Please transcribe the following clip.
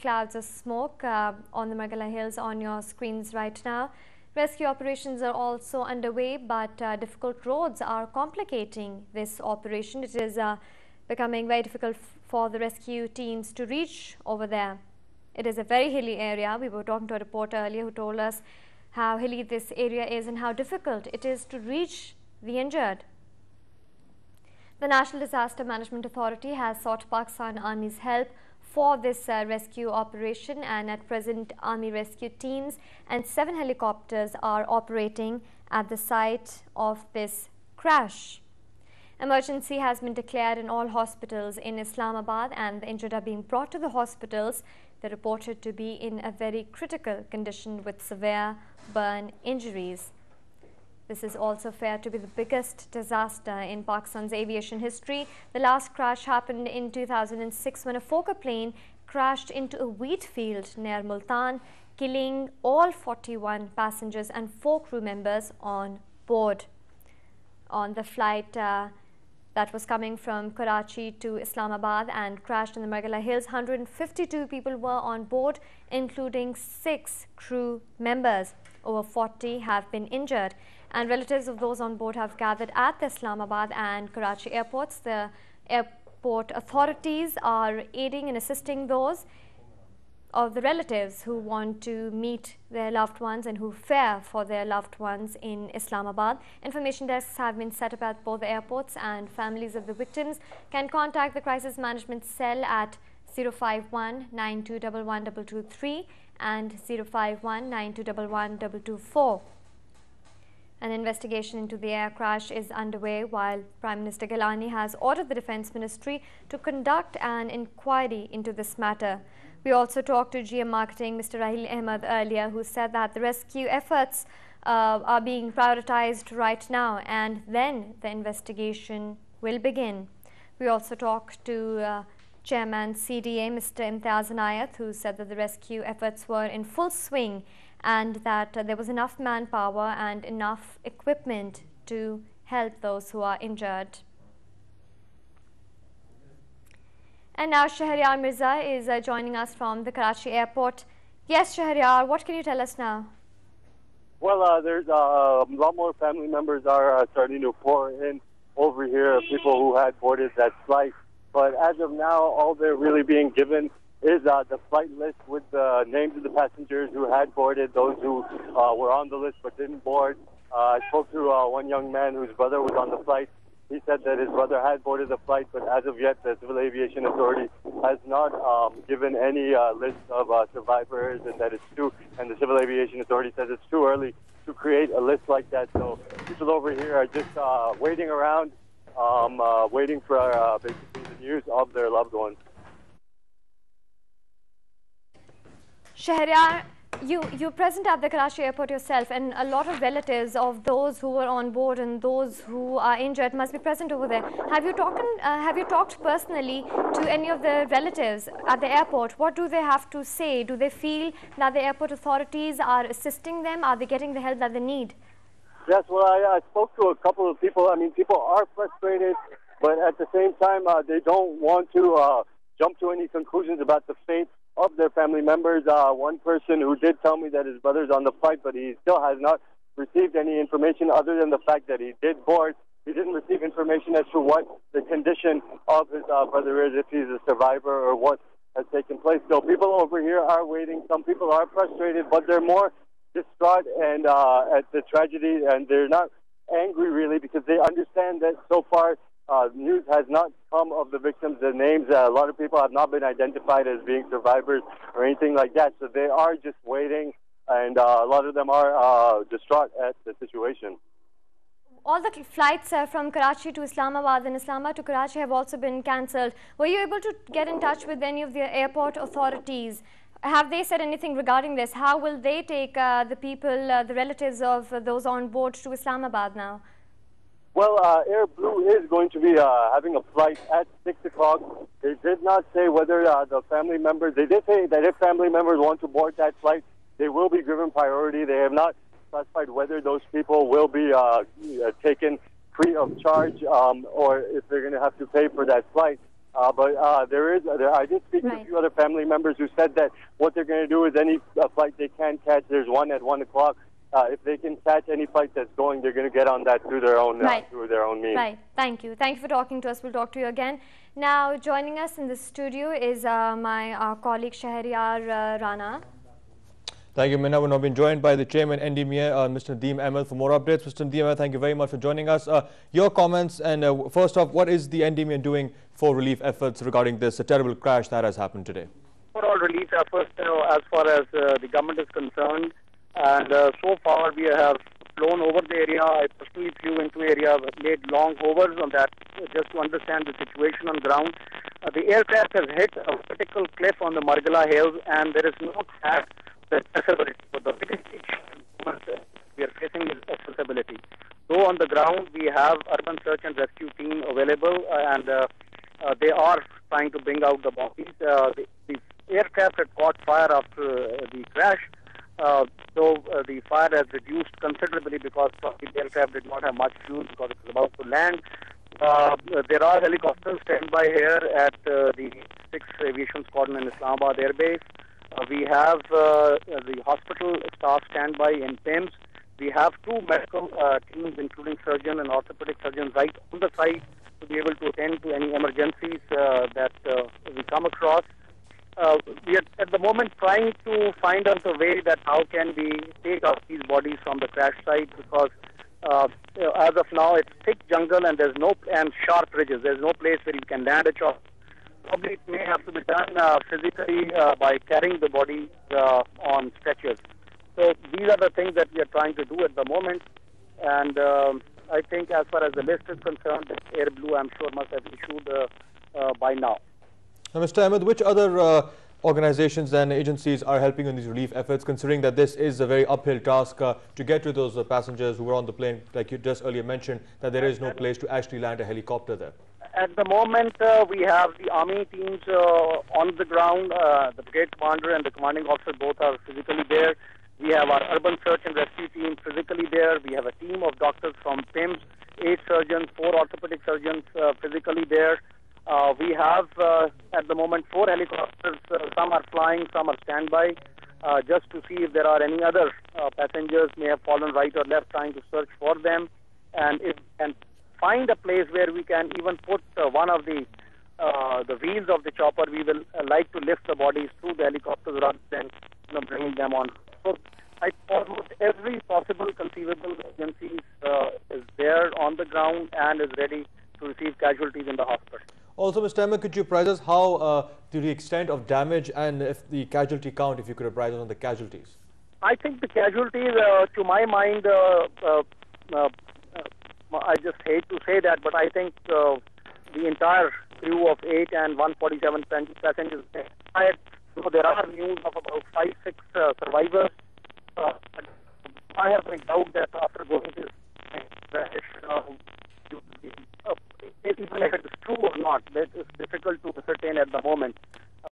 clouds of smoke on the Margala Hills on your screens right now. Rescue operations are also underway, but difficult roads are complicating this operation. It is becoming very difficult for the rescue teams to reach over there. It is a very hilly area. We were talking to a reporter earlier who told us how hilly this area is and how difficult it is to reach the injured. The National Disaster Management Authority has sought Pakistan Army's help for this rescue operation, and at present Army rescue teams and 7 helicopters are operating at the site of this crash. Emergency has been declared in all hospitals in Islamabad, and the injured are being brought to the hospitals. They're reported to be in a very critical condition with severe burn injuries. This is also fair to be the biggest disaster in Pakistan's aviation history. The last crash happened in 2006 when a Fokker plane crashed into a wheat field near Multan, killing all 41 passengers and 4 crew members on board. On the flight that was coming from Karachi to Islamabad and crashed in the Margala Hills, 152 people were on board, including 6 crew members. Over 40 have been injured, and relatives of those on board have gathered at the Islamabad and Karachi airports. The airport authorities are aiding and assisting those of the relatives who want to meet their loved ones and who fear for their loved ones in Islamabad. Information desks have been set up at both the airports, and families of the victims can contact the Crisis Management Cell at 051 9211 223 and 051 9211 224. An investigation into the air crash is underway, while Prime Minister Gilani has ordered the Defence Ministry to conduct an inquiry into this matter. We also talked to GM Marketing, Mr. Rahil Ahmed, earlier, who said that the rescue efforts are being prioritized right now, and then the investigation will begin. We also talked to Chairman CDA, Mr. Imtiaz Anayat, who said that the rescue efforts were in full swing and that there was enough manpower and enough equipment to help those who are injured. And now Shahryar Mirza is joining us from the Karachi airport. Yes, Shahryar, what can you tell us now? Well, there's a lot more family members are starting to pour in over here, people who had boarded that flight. But as of now, all they're really being given is the flight list with the names of the passengers who had boarded, those who were on the list but didn't board. I spoke to one young man whose brother was on the flight. He said that his brother had boarded the flight, but as of yet, the Civil Aviation Authority has not given any list of survivors, and that it's and the Civil Aviation Authority says it's too early to create a list like that. So people over here are just waiting around, waiting for basically the news of their loved ones. Shahryar, you're present at the Karachi airport yourself, and a lot of relatives of those who were on board and those who are injured must be present over there. Have you talked personally to any of the relatives at the airport? What do they have to say? Do they feel that the airport authorities are assisting them? Are they getting the help that they need? Yes, well, I spoke to a couple of people. I mean, people are frustrated, but at the same time, they don't want to jump to any conclusions about the fate of their family members. One person who did tell me that his brother's on the flight, but he still has not received any information other than the fact that he did board. He didn't receive information as to what the condition of his brother is, if he's a survivor or what has taken place. So people over here are waiting. Some people are frustrated, but they're more distraught and at the tragedy, and they're not angry really, because they understand that so far news has not come of the victims. The names, a lot of people have not been identified as being survivors or anything like that. So they are just waiting, and a lot of them are distraught at the situation. All the flights from Karachi to Islamabad and Islamabad to Karachi have also been cancelled. Were you able to get in touch with any of the airport authorities? Have they said anything regarding this? How will they take the people, the relatives of those on board to Islamabad now? Well, Air Blue is going to be having a flight at 6 o'clock. They did not say whether the family members, they did say that if family members want to board that flight, they will be given priority. They have not specified whether those people will be taken free of charge or if they're going to have to pay for that flight. I did speak to a few other family members who said that what they're going to do is any flight they can catch. There's one at 1 o'clock. If they can catch any flight that's going, they're going to get on that through their own means. Right. Thank you. Thank you for talking to us. We'll talk to you again. Now, joining us in the studio is my colleague Shahriyar Rana. Thank you, Minna. We're now being joined by the chairman, NDMA, Mr. Nadeem Ahmed, for more updates. Mr. Nadeem Ahmed, thank you very much for joining us. Your comments, and first off, what is the NDMA doing for relief efforts regarding this terrible crash that has happened today? Overall relief efforts, as far as the government is concerned, and so far we have flown over the area. I personally flew into area, made long hovers on that just to understand the situation on ground. The aircraft has hit a vertical cliff on the Margala Hills, and there is no track. The accessibility. So the biggest issue we are facing is accessibility. Though on the ground we have urban search and rescue team available, and they are trying to bring out the bodies. The aircraft had caught fire after the crash, though the fire has reduced considerably because the aircraft did not have much fuel because it was about to land. There are helicopters standby here at the 6th Aviation Squadron in Islamabad Air Base. We have the hospital staff standby in PIMS. We have 2 medical teams, including surgeon and orthopedic surgeons, right on the site to be able to attend to any emergencies that we come across. We are at the moment trying to find out a way that how can we take out these bodies from the crash site, because as of now it's thick jungle and there's no, and sharp ridges. There's no place where you can land a chopper. Probably it may have to be done physically by carrying the body on stretchers. So these are the things that we are trying to do at the moment. And I think as far as the list is concerned, Air Blue, I'm sure, must have issued by now. Now, Mr. Ahmed, which other organizations and agencies are helping in these relief efforts, considering that this is a very uphill task to get to those passengers who were on the plane, like you just earlier mentioned, that there is no place to actually land a helicopter there? At the moment, we have the Army teams on the ground. The brigade commander and the commanding officer both are physically there. We have our urban search and rescue team physically there. We have a team of doctors from PIMS, 8 surgeons, 4 orthopedic surgeons physically there. We have, at the moment, 4 helicopters. Some are flying, some are standby, just to see if there are any other passengers may have fallen right or left, trying to search for them. And find a place where we can even put one of the wheels of the chopper. We will like to lift the bodies through the helicopters rather than bringing them on. So almost every possible conceivable agency is there on the ground and is ready to receive casualties in the hospital. Also, Mr. Ahmed, could you apprise us how to the extent of damage and if the casualty count, if you could apprise us on the casualties? I think the casualties, to my mind, I just hate to say that, but I think the entire crew of 8 and 147 passengers died. So there are news of about 5-6 survivors. I have no doubt that after going to this crash, even if it is true or not, that is difficult to ascertain at the moment.